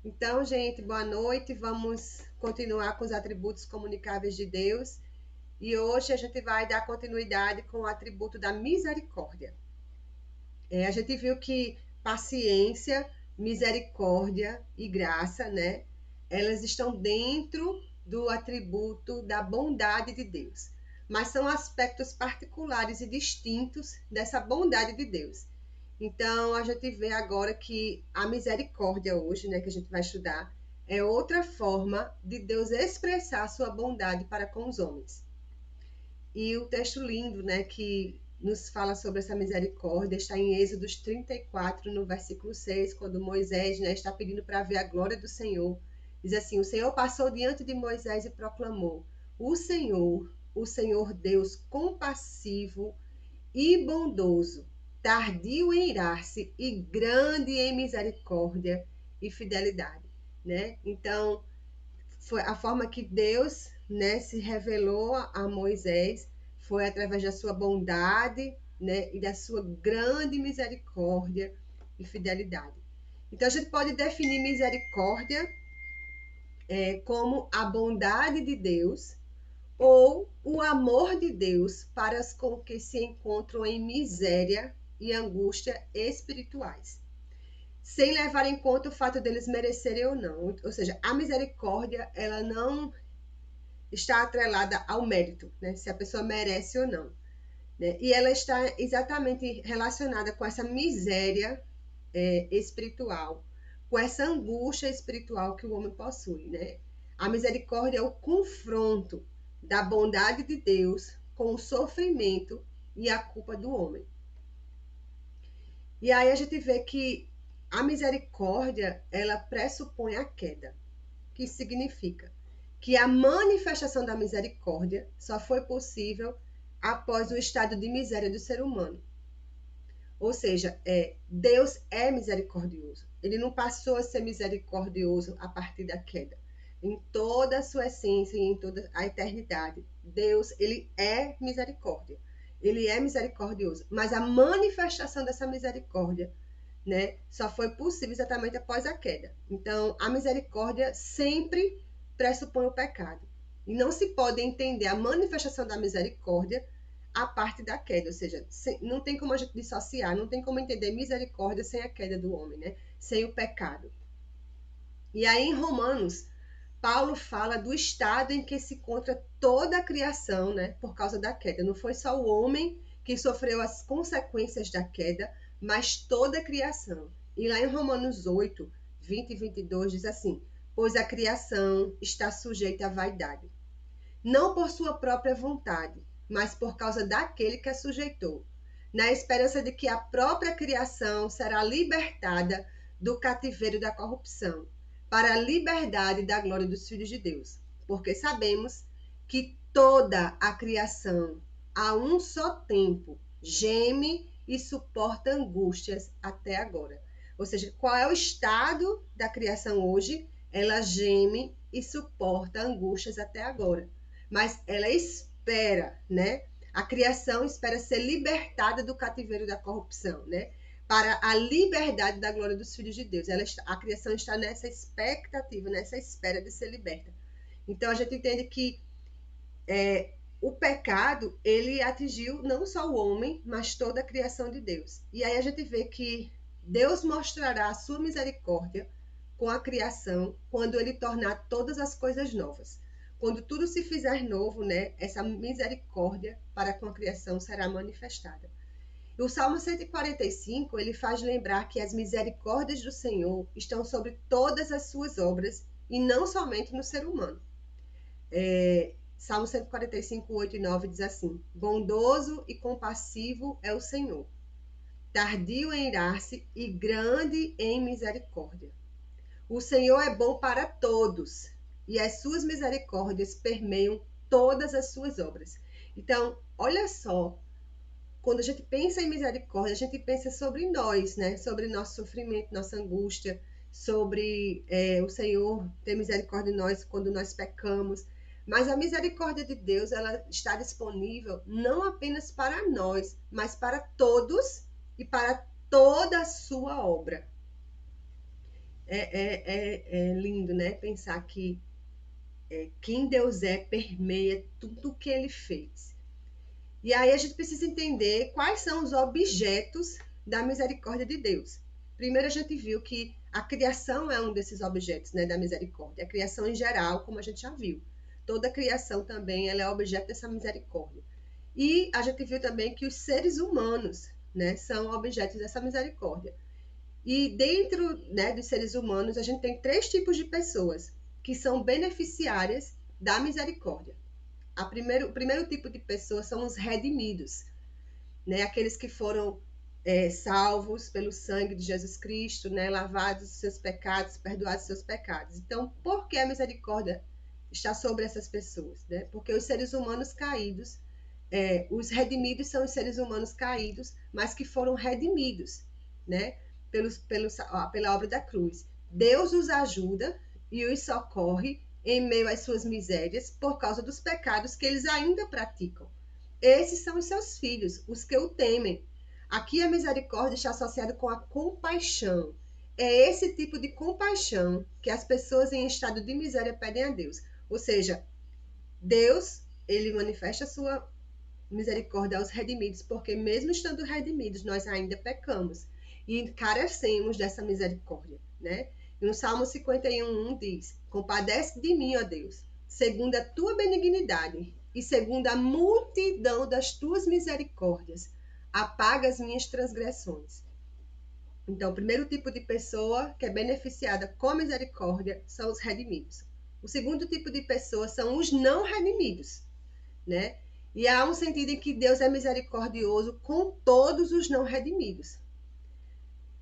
Então, gente, boa noite. Vamos continuar com os atributos comunicáveis de Deus. E hoje a gente vai dar continuidade com o atributo da misericórdia. A gente viu que paciência, misericórdia e graça, né? Elas estão dentro do atributo da bondade de Deus. Mas são aspectos particulares e distintos dessa bondade de Deus. Então, a gente vê agora que a misericórdia hoje, né, que a gente vai estudar, é outra forma de Deus expressar a sua bondade para com os homens. E o texto lindo, né, que nos fala sobre essa misericórdia, está em Êxodos 34, no versículo 6, quando Moisés, né, está pedindo para ver a glória do Senhor. Diz assim: o Senhor passou diante de Moisés e proclamou: o Senhor Deus compassivo e bondoso, tardio em irar-se e grande em misericórdia e fidelidade, né? Então, foi a forma que Deus, né, se revelou a Moisés foi através da sua bondade, né, e da sua grande misericórdia e fidelidade. Então, a gente pode definir misericórdia como a bondade de Deus ou o amor de Deus para os que se encontram em miséria e angústia espirituais, sem levar em conta o fato deles merecerem ou não. Ou seja, a misericórdia, ela não está atrelada ao mérito, né? Se a pessoa merece ou não, né? E ela está exatamente relacionada com essa miséria espiritual, com essa angústia espiritual que o homem possui, né? A misericórdia é o confronto da bondade de Deus com o sofrimento e a culpa do homem. E aí a gente vê que a misericórdia, ela pressupõe a queda, que significa que a manifestação da misericórdia só foi possível após o estado de miséria do ser humano. Ou seja, Deus é misericordioso. Ele não passou a ser misericordioso a partir da queda. Em toda a sua essência e em toda a eternidade, Deus, ele é misericórdia. Ele é misericordioso. Mas a manifestação dessa misericórdia, né, só foi possível exatamente após a queda. Então, a misericórdia sempre pressupõe o pecado. E não se pode entender a manifestação da misericórdia a parte da queda, ou seja, não tem como a gente dissociar, não tem como entender misericórdia sem a queda do homem, né? Sem o pecado. E aí em Romanos, Paulo fala do estado em que se encontra toda a criação, né? Por causa da queda. Não foi só o homem que sofreu as consequências da queda, mas toda a criação. E lá em Romanos 8, 20 e 22 diz assim: pois a criação está sujeita à vaidade, não por sua própria vontade, mas por causa daquele que a sujeitou, na esperança de que a própria criação será libertada do cativeiro da corrupção, para a liberdade da glória dos filhos de Deus. Porque sabemos que toda a criação, a um só tempo, geme e suporta angústias até agora. Ou seja, qual é o estado da criação hoje? Ela geme e suporta angústias até agora. Mas ela espera, né? A criação espera ser libertada do cativeiro da corrupção, né? Para a liberdade da glória dos filhos de Deus. A criação está nessa expectativa, nessa espera de ser liberta. Então a gente entende que o pecado, ele atingiu não só o homem, mas toda a criação de Deus. E aí a gente vê que Deus mostrará a sua misericórdia com a criação quando ele tornar todas as coisas novas. Quando tudo se fizer novo, né, essa misericórdia para com a criação será manifestada. E o Salmo 145, ele faz lembrar que as misericórdias do Senhor estão sobre todas as suas obras e não somente no ser humano. Salmo 145, 8 e 9 diz assim: bondoso e compassivo é o Senhor, tardio em irar-se e grande em misericórdia. O Senhor é bom para todos, e as suas misericórdias permeiam todas as suas obras. Então, olha só, quando a gente pensa em misericórdia, a gente pensa sobre nós, né? Sobre nosso sofrimento, nossa angústia, sobre o Senhor ter misericórdia de nós quando nós pecamos. Mas a misericórdia de Deus, ela está disponível não apenas para nós, mas para todos e para toda a sua obra. É lindo, né? Pensar que quem Deus permeia tudo o que ele fez. E aí a gente precisa entender quais são os objetos da misericórdia de Deus. Primeiro a gente viu que a criação é um desses objetos, né, da misericórdia. A criação em geral, como a gente já viu. Toda a criação também ela é objeto dessa misericórdia. E a gente viu também que os seres humanos, né, são objetos dessa misericórdia. E dentro, né, dos seres humanos, a gente tem 3 tipos de pessoas que são beneficiárias da misericórdia. O primeiro tipo de pessoa são os redimidos, né? Aqueles que foram salvos pelo sangue de Jesus Cristo, né? Lavados os seus pecados, perdoados os seus pecados. Então, por que a misericórdia está sobre essas pessoas? Né? Porque os seres humanos caídos, os redimidos são os seres humanos caídos, mas que foram redimidos, né? Pela obra da cruz. Deus os ajuda e os socorre em meio às suas misérias por causa dos pecados que eles ainda praticam. Esses são os seus filhos, os que o temem. Aqui a misericórdia está associada com a compaixão. É esse tipo de compaixão que as pessoas em estado de miséria pedem a Deus. Ou seja, Deus, ele manifesta a sua misericórdia aos redimidos, porque mesmo estando redimidos, nós ainda pecamos e carecemos dessa misericórdia, né? E no Salmo 51:1 diz: Compadece de mim, ó Deus, segundo a tua benignidade e segundo a multidão das tuas misericórdias, apaga as minhas transgressões. Então, o primeiro tipo de pessoa que é beneficiada com a misericórdia são os redimidos. O segundo tipo de pessoa são os não redimidos, né? E há um sentido em que Deus é misericordioso com todos os não redimidos.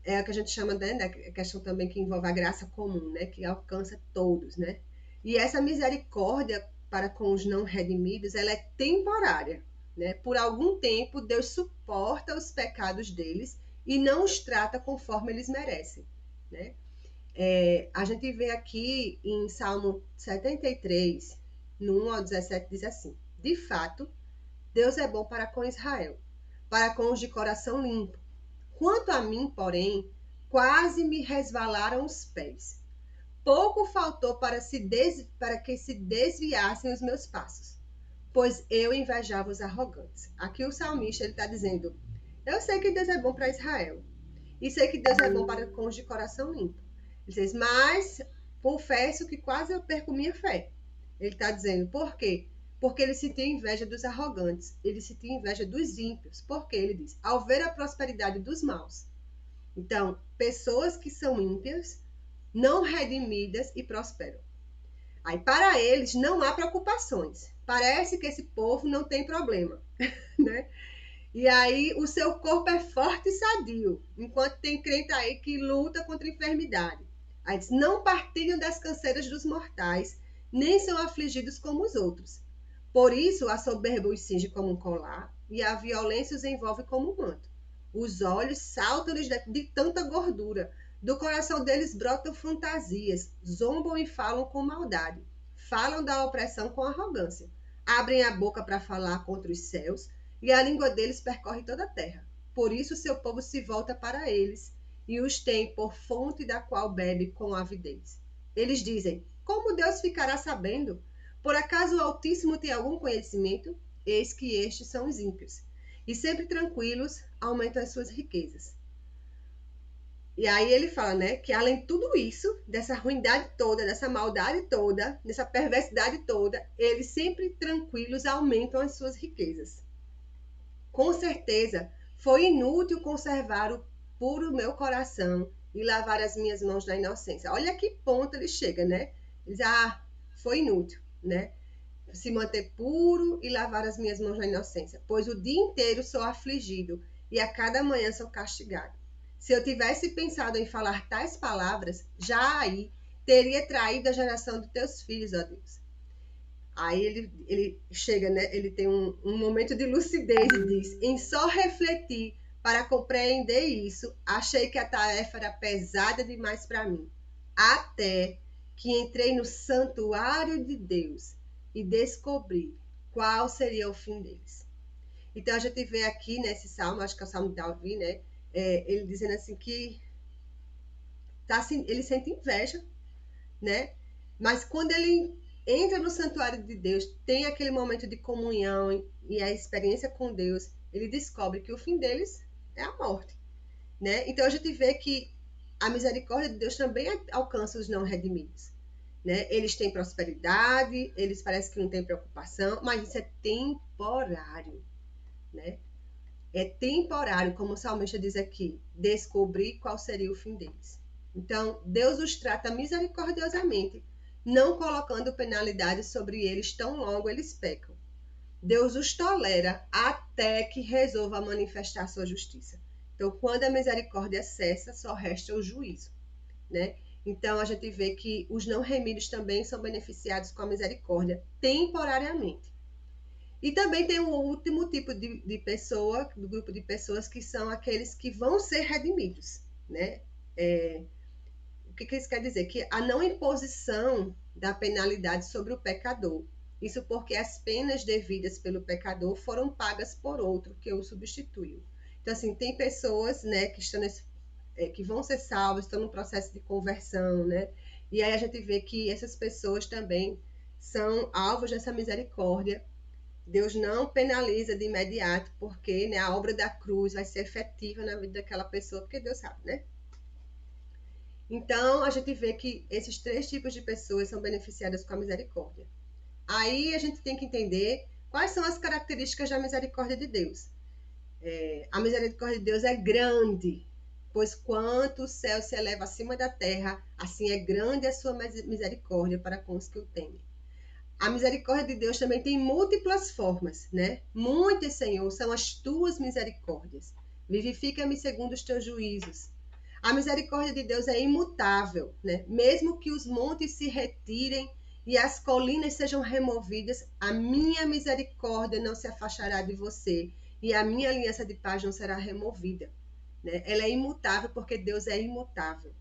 É o que a gente chama, né, da questão também que envolve a graça comum, né, que alcança todos, né? E essa misericórdia para com os não redimidos, ela é temporária, né? Por algum tempo, Deus suporta os pecados deles e não os trata conforme eles merecem, né? A gente vê aqui em Salmo 73, no 1 ao 17, diz assim: De fato, Deus é bom para com Israel, para com os de coração limpo. Quanto a mim, porém, quase me resvalaram os pés. Pouco faltou para que se desviassem os meus passos, pois eu invejava os arrogantes. Aqui o salmista está dizendo: eu sei que Deus é bom para Israel, e sei que Deus é bom para com os de coração limpo. Ele diz: mas confesso que quase eu perco minha fé. Ele está dizendo, por quê? Porque ele sentia inveja dos arrogantes, ele sentia inveja dos ímpios. Por quê? Ele diz, ao ver a prosperidade dos maus. Então, pessoas que são ímpias, não redimidas e prosperam. Aí, para eles, não há preocupações. Parece que esse povo não tem problema, né? E aí, o seu corpo é forte e sadio, enquanto tem crente aí que luta contra a enfermidade. Aí diz, não partilham das canseiras dos mortais, nem são afligidos como os outros. Por isso, a soberba os cinge como um colar, e a violência os envolve como um manto. Os olhos saltam-lhes de tanta gordura, do coração deles brotam fantasias, zombam e falam com maldade, falam da opressão com arrogância, abrem a boca para falar contra os céus, e a língua deles percorre toda a terra. Por isso seu povo se volta para eles, e os tem por fonte da qual bebe com avidez. Eles dizem, como Deus ficará sabendo? Por acaso o Altíssimo tem algum conhecimento? Eis que estes são os ímpios. E sempre tranquilos, aumentam as suas riquezas. E aí ele fala, né, que além de tudo isso, dessa ruindade toda, dessa maldade toda, dessa perversidade toda, eles sempre tranquilos aumentam as suas riquezas. Com certeza, foi inútil conservar o puro meu coração e lavar as minhas mãos na inocência. Olha que ponto ele chega, né? Ele diz, foi inútil, né? Se manter puro e lavar as minhas mãos na inocência, pois o dia inteiro sou afligido e a cada manhã sou castigado. Se eu tivesse pensado em falar tais palavras, já aí teria traído a geração de teus filhos, ó Deus. Aí ele chega, né? Ele tem um momento de lucidez e diz: em só refletir para compreender isso, achei que a tarefa era pesada demais para mim. Até que entrei no santuário de Deus e descobri qual seria o fim deles. Então a gente vê aqui nesse salmo, acho que é o salmo de Davi, né? Ele dizendo assim que ele sente inveja, né? Mas quando ele entra no santuário de Deus, tem aquele momento de comunhão e a experiência com Deus, ele descobre que o fim deles é a morte, né? Então a gente vê que a misericórdia de Deus também alcança os não redimidos, né? Eles têm prosperidade, eles parecem que não têm preocupação, mas isso é temporário, né? É temporário, como o salmista diz aqui, descobrir qual seria o fim deles. Então, Deus os trata misericordiosamente, não colocando penalidades sobre eles tão logo eles pecam. Deus os tolera até que resolva manifestar sua justiça. Então, quando a misericórdia cessa, só resta o juízo, né? Então, a gente vê que os não remidos também são beneficiados com a misericórdia temporariamente. E também tem um último tipo de pessoa, do grupo de pessoas, que são aqueles que vão ser redimidos, né? O que isso quer dizer? Que a não imposição da penalidade sobre o pecador. Isso porque as penas devidas pelo pecador foram pagas por outro que o substituiu. Então, assim, tem pessoas, né, que estão que vão ser salvas, estão no processo de conversão, né? E aí a gente vê que essas pessoas também são alvos dessa misericórdia. Deus não penaliza de imediato, porque, né, a obra da cruz vai ser efetiva na vida daquela pessoa, porque Deus sabe, né? Então, a gente vê que esses três tipos de pessoas são beneficiadas com a misericórdia. Aí a gente tem que entender quais são as características da misericórdia de Deus. A misericórdia de Deus é grande, pois quanto o céu se eleva acima da terra, assim é grande a sua misericórdia para com os que o temem. A misericórdia de Deus também tem múltiplas formas, né? Muitas, Senhor, são as tuas misericórdias. Vivifica-me segundo os teus juízos. A misericórdia de Deus é imutável, né? Mesmo que os montes se retirem e as colinas sejam removidas, a minha misericórdia não se afastará de você e a minha aliança de paz não será removida, né? Ela é imutável porque Deus é imutável.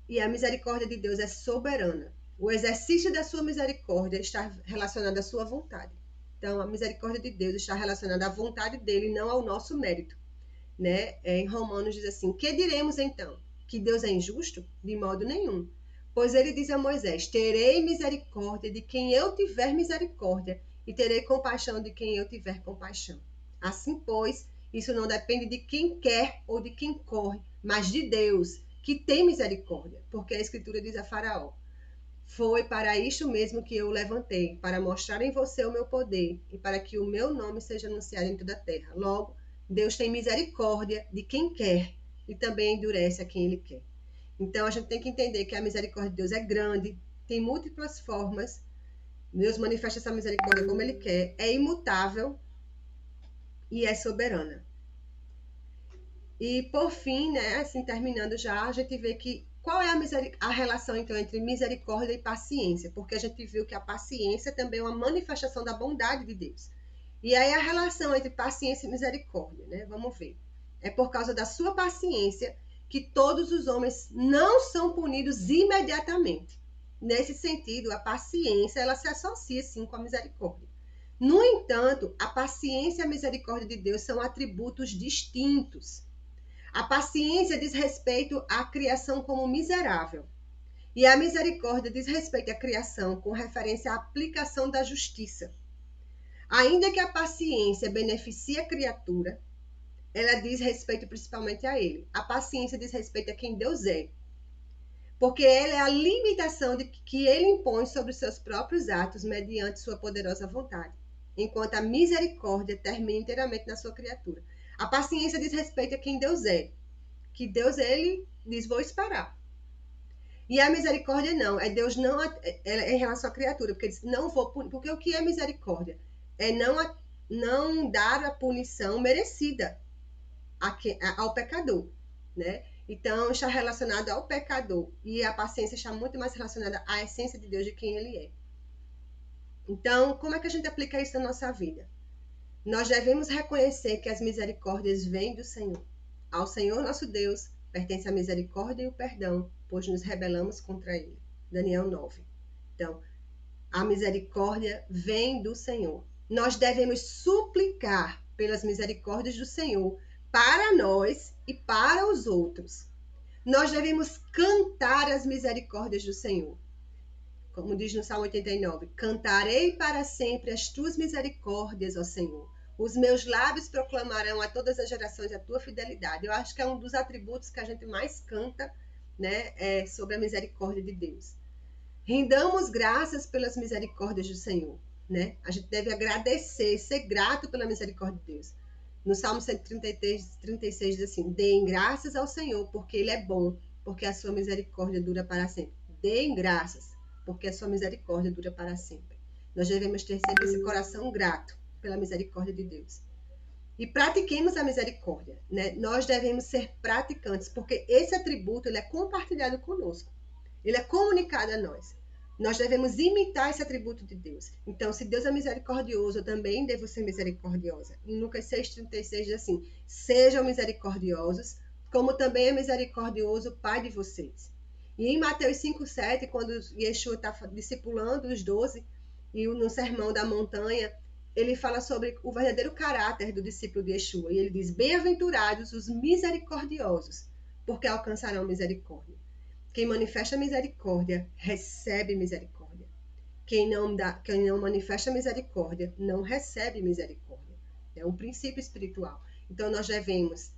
E a misericórdia de Deus é soberana. O exercício da sua misericórdia está relacionado à sua vontade. Então, a misericórdia de Deus está relacionada à vontade dele, não ao nosso mérito, né? Em Romanos diz assim: que diremos então? Que Deus é injusto? De modo nenhum. Pois ele diz a Moisés: terei misericórdia de quem eu tiver misericórdia e terei compaixão de quem eu tiver compaixão. Assim, pois, isso não depende de quem quer ou de quem corre, mas de Deus, que tem misericórdia. Porque a Escritura diz a Faraó: foi para isto mesmo que eu o levantei, para mostrar em você o meu poder e para que o meu nome seja anunciado em toda a terra. Logo, Deus tem misericórdia de quem quer e também endurece a quem ele quer. Então, a gente tem que entender que a misericórdia de Deus é grande, tem múltiplas formas. Deus manifesta essa misericórdia como ele quer, é imutável e é soberana. E, por fim, né, assim, terminando já, a gente vê que qual é a relação, então, entre misericórdia e paciência? Porque a gente viu que a paciência também é uma manifestação da bondade de Deus. E aí a relação entre paciência e misericórdia, né? Vamos ver. É por causa da sua paciência que todos os homens não são punidos imediatamente. Nesse sentido, a paciência, ela se associa, sim, com a misericórdia. No entanto, a paciência e a misericórdia de Deus são atributos distintos. A paciência diz respeito à criação como miserável. E a misericórdia diz respeito à criação com referência à aplicação da justiça. Ainda que a paciência beneficie a criatura, ela diz respeito principalmente a ele. A paciência diz respeito a quem Deus é. Porque ela é a limitação que ele impõe sobre os seus próprios atos mediante sua poderosa vontade. Enquanto a misericórdia termina inteiramente na sua criatura. A paciência diz respeito a quem Deus é. Que Deus, ele diz, vou esperar. E a misericórdia não, é Deus não, é em relação à criatura, porque ele diz, não vou punir, porque o que é misericórdia? É não dar a punição merecida ao pecador, né? Então, está relacionado ao pecador, e a paciência está muito mais relacionada à essência de Deus, de quem ele é. Então, como é que a gente aplica isso na nossa vida? Nós devemos reconhecer que as misericórdias vêm do Senhor. Ao Senhor nosso Deus pertence a misericórdia e o perdão, pois nos rebelamos contra ele. Daniel 9. Então, a misericórdia vem do Senhor. Nós devemos suplicar pelas misericórdias do Senhor para nós e para os outros. Nós devemos cantar as misericórdias do Senhor. Como diz no Salmo 89, cantarei para sempre as tuas misericórdias, ó Senhor. Os meus lábios proclamarão a todas as gerações a tua fidelidade. Eu acho que é um dos atributos que a gente mais canta, né, sobre a misericórdia de Deus. Rendamos graças pelas misericórdias do Senhor, né? A gente deve agradecer, ser grato pela misericórdia de Deus. No Salmo 133, 36 diz assim: deem graças ao Senhor, porque Ele é bom, porque a sua misericórdia dura para sempre. Deem graças, porque a sua misericórdia dura para sempre. Nós devemos ter sempre esse coração grato pela misericórdia de Deus. E pratiquemos a misericórdia, né? Nós devemos ser praticantes, porque esse atributo ele é compartilhado conosco. Ele é comunicado a nós. Nós devemos imitar esse atributo de Deus. Então, se Deus é misericordioso, eu também devo ser misericordiosa. Em Lucas 6,36 diz assim: sejam misericordiosos, como também é misericordioso o Pai de vocês. E em Mateus 5,7, quando Yeshua está discipulando os 12, e no Sermão da Montanha, ele fala sobre o verdadeiro caráter do discípulo de Yeshua. E ele diz: bem-aventurados os misericordiosos, porque alcançarão misericórdia. Quem manifesta misericórdia, recebe misericórdia. Quem não manifesta misericórdia, não recebe misericórdia. É um princípio espiritual. Então, nós devemos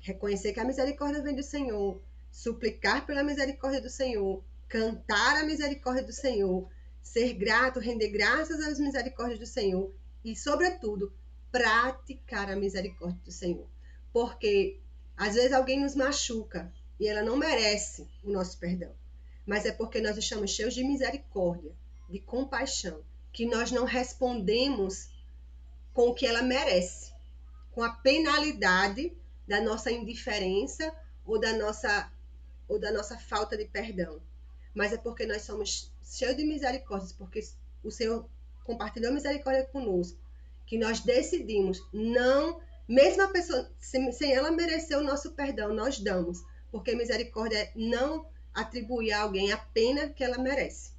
reconhecer que a misericórdia vem do Senhor, suplicar pela misericórdia do Senhor, cantar a misericórdia do Senhor, ser grato, render graças às misericórdias do Senhor e, sobretudo, praticar a misericórdia do Senhor. Porque, às vezes, alguém nos machuca e ela não merece o nosso perdão. Mas é porque nós estamos cheios de misericórdia, de compaixão, que nós não respondemos com o que ela merece, com a penalidade da nossa indiferença ou da nossa falta de perdão. Mas é porque nós somos cheios de misericórdia, porque o Senhor compartilhou misericórdia conosco, que nós decidimos não, mesmo a pessoa, sem ela merecer o nosso perdão, nós damos, porque misericórdia é não atribuir a alguém a pena que ela merece,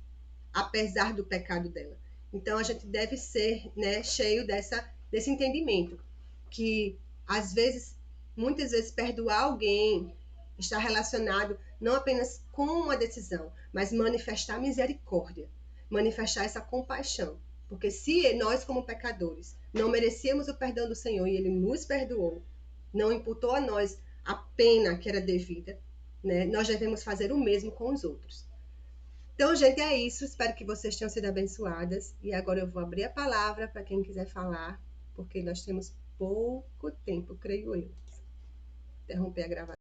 apesar do pecado dela. Então a gente deve ser, né, cheio desse entendimento, que às vezes, muitas vezes, perdoar alguém está relacionado não apenas com uma decisão, mas manifestar misericórdia, manifestar essa compaixão. Porque se nós, como pecadores, não merecíamos o perdão do Senhor e Ele nos perdoou, não imputou a nós a pena que era devida, né, nós devemos fazer o mesmo com os outros. Então, gente, é isso. Espero que vocês tenham sido abençoadas. E agora eu vou abrir a palavra para quem quiser falar, porque nós temos pouco tempo, creio eu. Interromper a gravação.